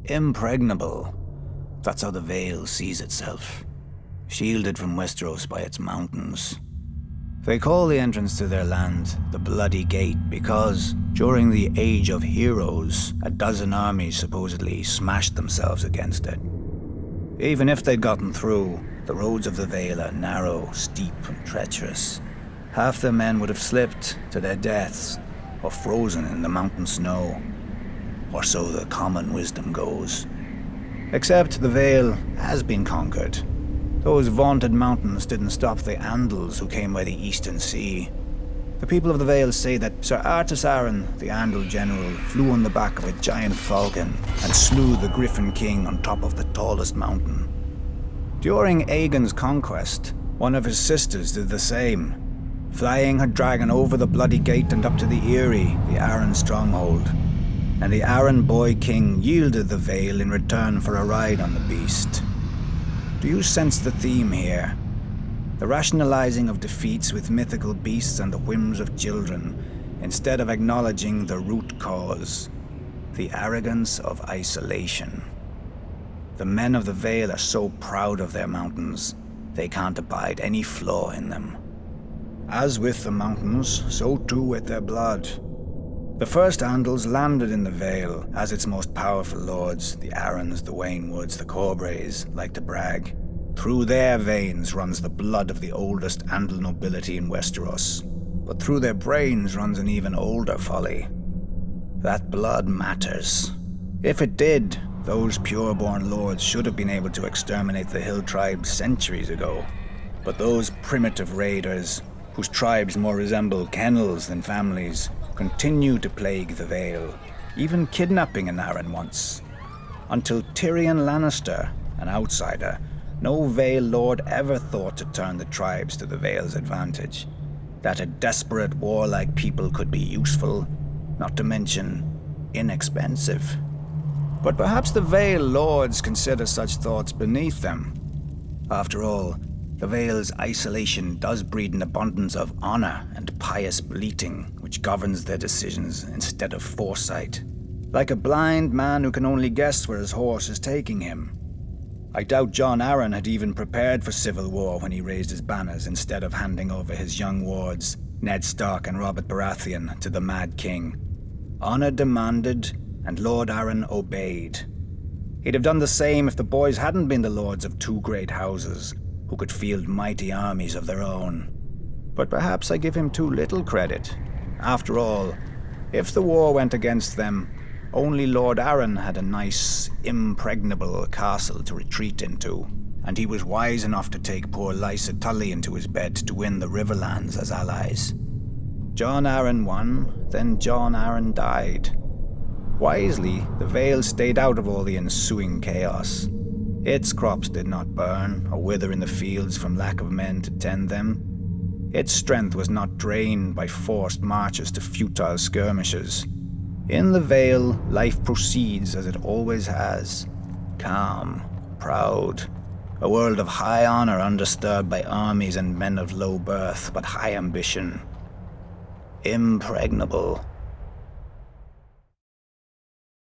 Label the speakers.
Speaker 1: Impregnable. That's how the Vale sees itself. Shielded from Westeros by its mountains. They call the entrance to their land the Bloody Gate because, during the Age of Heroes, a dozen armies supposedly smashed themselves against it. Even if they'd gotten through, the roads of the Vale are narrow, steep, and treacherous. Half their men would have slipped to their deaths, or frozen in the mountain snow. Or so the common wisdom goes. Except the Vale has been conquered. Those vaunted mountains didn't stop the Andals who came by the Eastern Sea. The people of the Vale say that Sir Artus Arryn, the Andal general, flew on the back of a giant falcon and slew the Griffin King on top of the tallest mountain. During Aegon's conquest, one of his sisters did the same, flying her dragon over the Bloody Gate and up to the Eyrie, the Arryn stronghold. And the Arryn boy king yielded the Vale in return for a ride on the beast. Do you sense the theme here? The rationalizing of defeats with mythical beasts and the whims of children, instead of acknowledging the root cause, the arrogance of isolation. The men of the Vale are so proud of their mountains, they can't abide any flaw in them. As with the mountains, so too with their blood. The first Andals landed in the Vale, as its most powerful lords, the Arryns, the Waynwoods, the Corbrays, like to brag. Through their veins runs the blood of the oldest Andal nobility in Westeros, but through their brains runs an even older folly. That blood matters. If it did, those pure-born lords should have been able to exterminate the hill tribes centuries ago. But those primitive raiders, whose tribes more resemble kennels than families, continue to plague the Vale, even kidnapping an Arryn once. Until Tyrion Lannister, an outsider, no Vale lord ever thought to turn the tribes to the Vale's advantage. That a desperate, warlike people could be useful, not to mention inexpensive. But perhaps the Vale lords consider such thoughts beneath them. After all, the Vale's isolation does breed an abundance of honor and pious bleating, which governs their decisions instead of foresight. Like a blind man who can only guess where his horse is taking him. I doubt Jon Arryn had even prepared for civil war when he raised his banners instead of handing over his young wards, Ned Stark and Robert Baratheon, to the Mad King. Honor demanded, and Lord Arryn obeyed. He'd have done the same if the boys hadn't been the lords of two great houses, who could field mighty armies of their own. But perhaps I give him too little credit. After all, if the war went against them, only Lord Arryn had a nice, impregnable castle to retreat into, and he was wise enough to take poor Lysa Tully into his bed to win the Riverlands as allies. Jon Arryn won, then Jon Arryn died. Wisely, the Vale stayed out of all the ensuing chaos. Its crops did not burn or wither in the fields from lack of men to tend them. Its strength was not drained by forced marches to futile skirmishes. In the Vale, life proceeds as it always has. Calm, proud. A world of high honor undisturbed by armies and men of low birth, but high ambition. Impregnable.